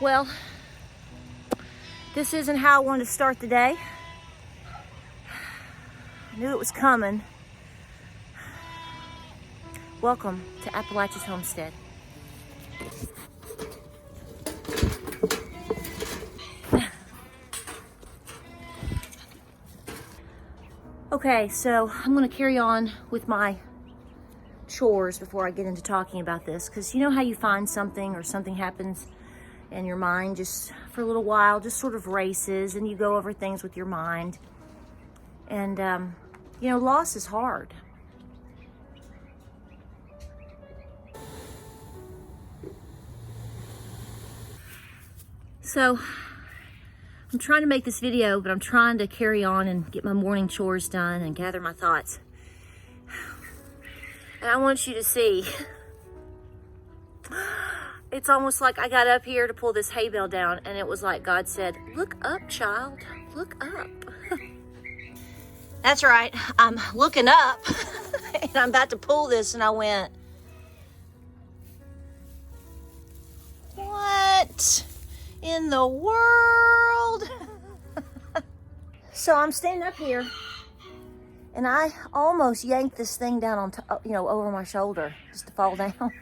Well, this isn't how I wanted to start the day. I knew it was coming. Welcome to Appalachia's Homestead. Okay, so I'm gonna carry on with my chores before I get into talking about this, because you know how you find something or something happens and your mind just for a little while just sort of races and you go over things with your mind. And you know, loss is hard. So I'm trying to make this video, but I'm trying to carry on and get my morning chores done and gather my thoughts. And I want you to see, it's almost like I got up here to pull this hay bale down, and it was like God said, "Look up, child, look up." That's right, I'm looking up, and I'm about to pull this, and I went, what in the world? So I'm standing up here, and I almost yanked this thing down on top, you know, over my shoulder just to fall down.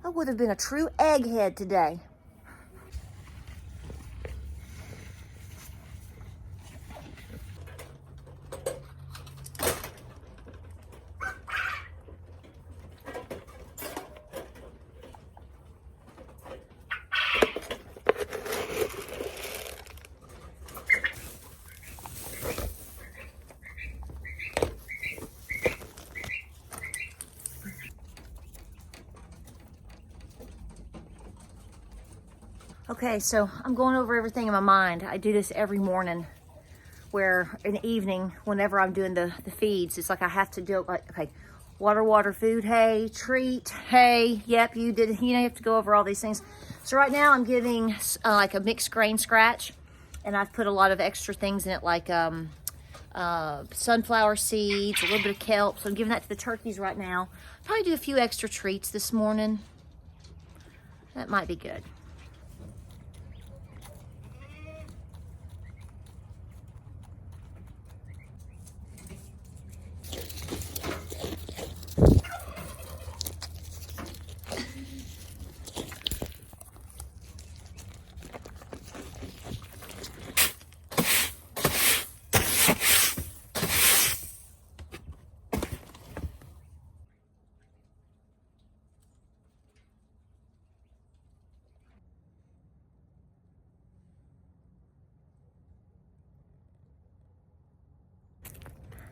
I would have been a true egghead today. Okay, so I'm going over everything in my mind. I do this every morning, where in the evening, whenever I'm doing the feeds, it's like I have to do it like, okay, water, food, hay, treat, hay. Yep, you did, you know, you have to go over all these things. So right now I'm giving like a mixed grain scratch, and I've put a lot of extra things in it, like sunflower seeds, a little bit of kelp. So I'm giving that to the turkeys right now. Probably do a few extra treats this morning. That might be good.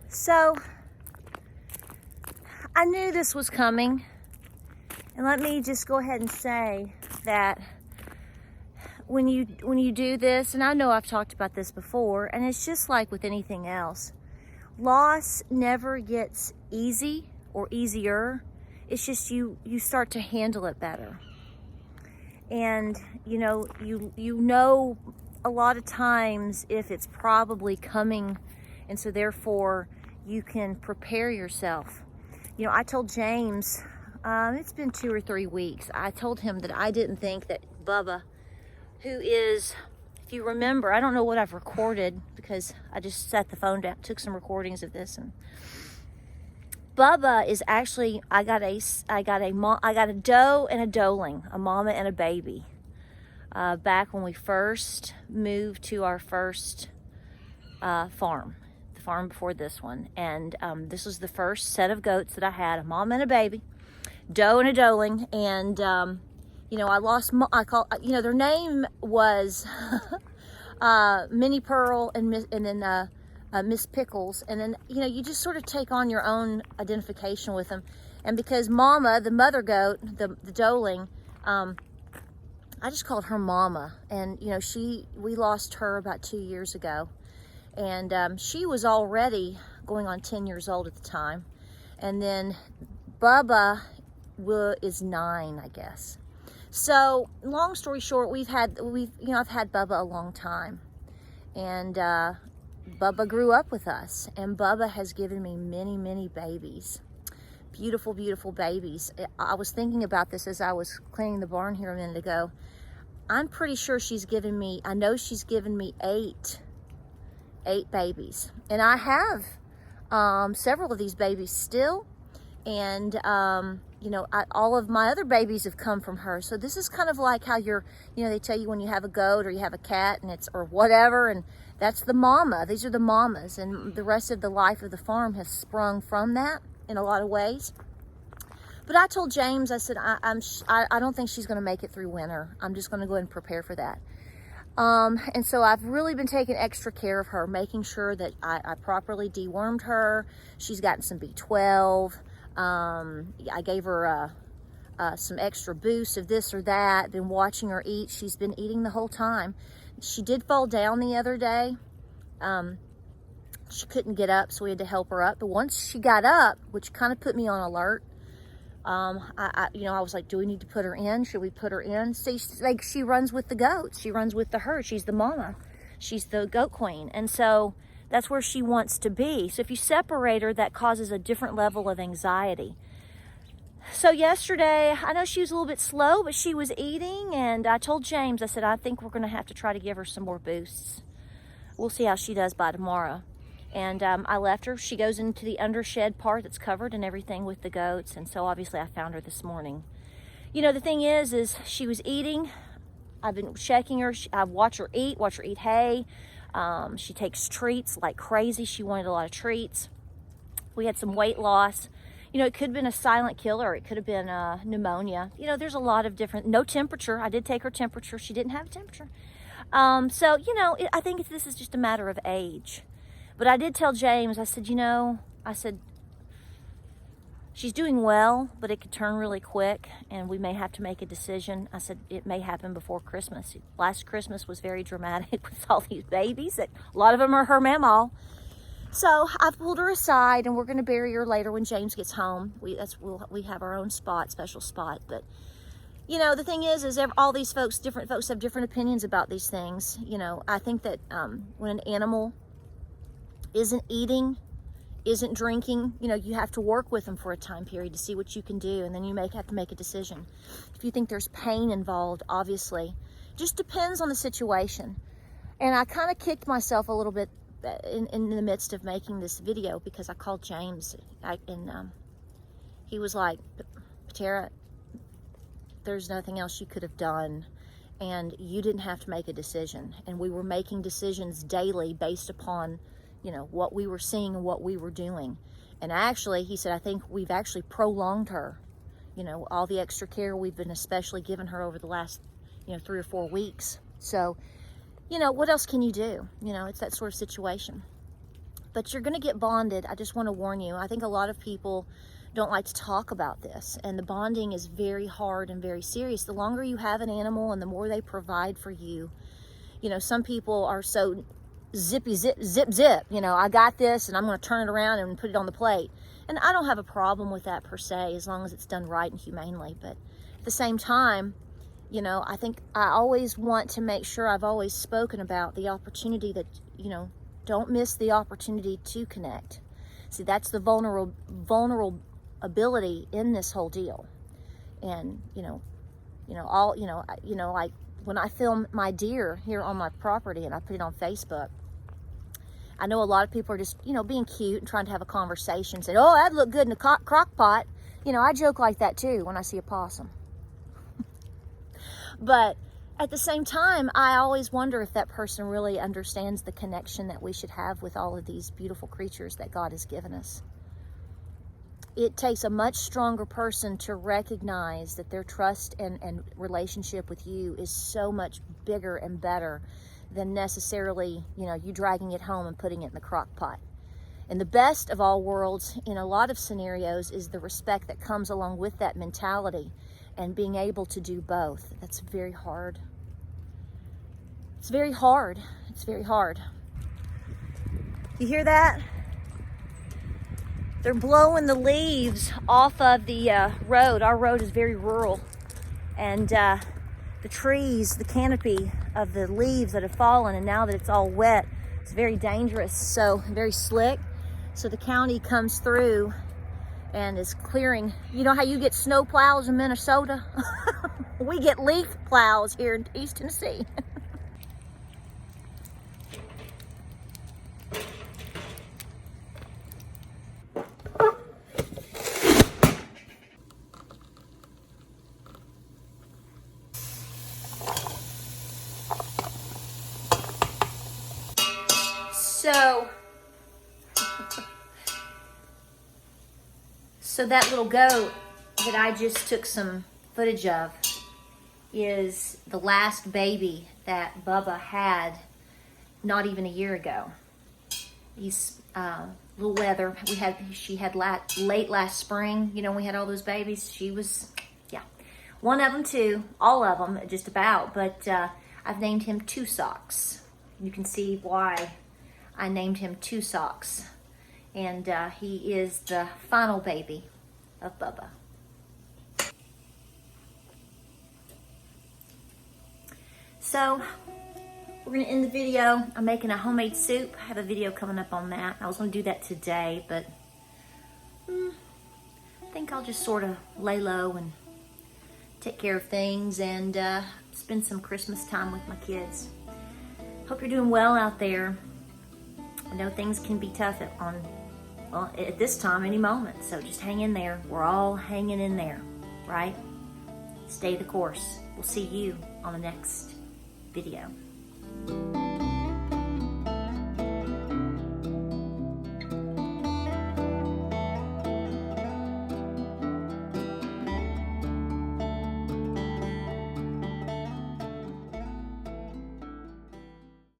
So I knew this was coming, and let me just go ahead and say that when you do this, and I know I've talked about this before, and it's just like with anything else, loss never gets easy or easier. It's just you start to handle it better. And you know a lot of times if it's probably coming, and so therefore you can prepare yourself. You know, I told James, it's been 2 or 3 weeks, I told him that I didn't think that Bubba, who is, if you remember, I don't know what I've recorded because I just set the phone down, took some recordings of this, and Bubba is actually, I got a doe and a doeling, a mama and a baby, back when we first moved to our first farm. Farm before this one, and this was the first set of goats that I had, a mom and a baby, doe and a doeling. And you know, their name was Minnie Pearl and then Miss Pickles, and then you know, you just sort of take on your own identification with them. And because Mama, the mother goat, the doeling, I just called her Mama, and you know, we lost her about 2 years ago. And she was already going on 10 years old at the time. And then Bubba is 9, I guess. So long story short, I've had Bubba a long time. And Bubba grew up with us. And Bubba has given me many, many babies. beautiful, beautiful babies. I was thinking about this as I was cleaning the barn here a minute ago. I'm pretty sure she's given me, I know she's given me eight babies. And I have several of these babies still. And, you know, all of my other babies have come from her. So this is kind of like how you're, you know, they tell you when you have a goat or you have a cat and it's, or whatever, and that's the mama. These are the mamas, and the rest of the life of the farm has sprung from that in a lot of ways. But I told James, I said, I don't think she's going to make it through winter. I'm just going to go ahead and prepare for that. And so I've really been taking extra care of her, making sure that I properly dewormed her. She's gotten some B12. I gave her some extra boosts of this or that. Been watching her eat. She's been eating the whole time. She did fall down the other day. She couldn't get up, so we had to help her up. But once she got up, which kind of put me on alert, you know, I was like, do we need to put her in? Should we put her in? See, like, she runs with the goats. She runs with the herd. She's the mama. She's the goat queen. And so that's where she wants to be. So if you separate her, that causes a different level of anxiety. So yesterday, I know she was a little bit slow, but she was eating. And I told James, I said, I think we're going to have to try to give her some more boosts. We'll see how she does by tomorrow. And I left her. She goes into the undershed part that's covered and everything with the goats. And so obviously I found her this morning. You know, the thing is she was eating. I've been checking her. I watch her eat hay. She takes treats like crazy. She wanted a lot of treats. We had some weight loss. You know, it could have been a silent killer. It could have been pneumonia. You know, there's a lot of different, no temperature. I did take her temperature. She didn't have a temperature. So, you know, I think this is just a matter of age. But I did tell James, I said, you know, I said, she's doing well, but it could turn really quick and we may have to make a decision. I said, it may happen before Christmas. Last Christmas was very dramatic with all these babies. A lot of them are her mamaw. So I pulled her aside and we're going to bury her later when James gets home. We have our own spot, special spot. But, you know, the thing is all these folks, different folks have different opinions about these things. You know, I think that when an animal isn't eating, isn't drinking, you know, you have to work with them for a time period to see what you can do, and then you may have to make a decision. If you think there's pain involved, obviously, just depends on the situation. And I kind of kicked myself a little bit in the midst of making this video because I called James and he was like, Tara, there's nothing else you could have done, and you didn't have to make a decision. And we were making decisions daily based upon, you know, what we were seeing and what we were doing. And actually, he said, I think we've actually prolonged her. You know, all the extra care we've been especially giving her over the last, you know, 3 or 4 weeks. So, you know, what else can you do? You know, it's that sort of situation. But you're going to get bonded. I just want to warn you. I think a lot of people don't like to talk about this. And the bonding is very hard and very serious. The longer you have an animal and the more they provide for you, you know, some people are so zippy, zip, zip, zip. You know, I got this and I'm going to turn it around and put it on the plate. And I don't have a problem with that per se, as long as it's done right and humanely. But at the same time, you know, I think I always want to make sure, I've always spoken about the opportunity that, you know, don't miss the opportunity to connect. See, that's the vulnerability in this whole deal. And, like when I film my deer here on my property and I put it on Facebook, I know a lot of people are just, you know, being cute and trying to have a conversation, saying, oh, that'd look good in the crock pot. You know, I joke like that too when I see a possum. But at the same time, I always wonder if that person really understands the connection that we should have with all of these beautiful creatures that God has given us. It takes a much stronger person to recognize that their trust and relationship with you is so much bigger and better than necessarily, you know, you dragging it home and putting it in the crock pot. And the best of all worlds in a lot of scenarios is the respect that comes along with that mentality and being able to do both. That's very hard. It's very hard. It's very hard. You hear that? They're blowing the leaves off of the road. Our road is very rural. And the trees, the canopy of the leaves that have fallen, and now that it's all wet, it's very dangerous, so very slick. So the county comes through and is clearing. You know how you get snow plows in Minnesota? We get leaf plows here in East Tennessee. So that little goat that I just took some footage of is the last baby that Bubba had not even a year ago. He's little weather. She had late last spring. You know, we had all those babies. She was, yeah, one of them too. All of them, just about. But I've named him Two Socks. You can see why I named him Two Socks. And he is the final baby of Bubba. So we're gonna end the video. I'm making a homemade soup. I have a video coming up on that. I was gonna do that today, but I think I'll just sort of lay low and take care of things and spend some Christmas time with my kids. Hope you're doing well out there. I know things can be tough at this time, any moment. So just hang in there. We're all hanging in there, right? Stay the course. We'll see you on the next video.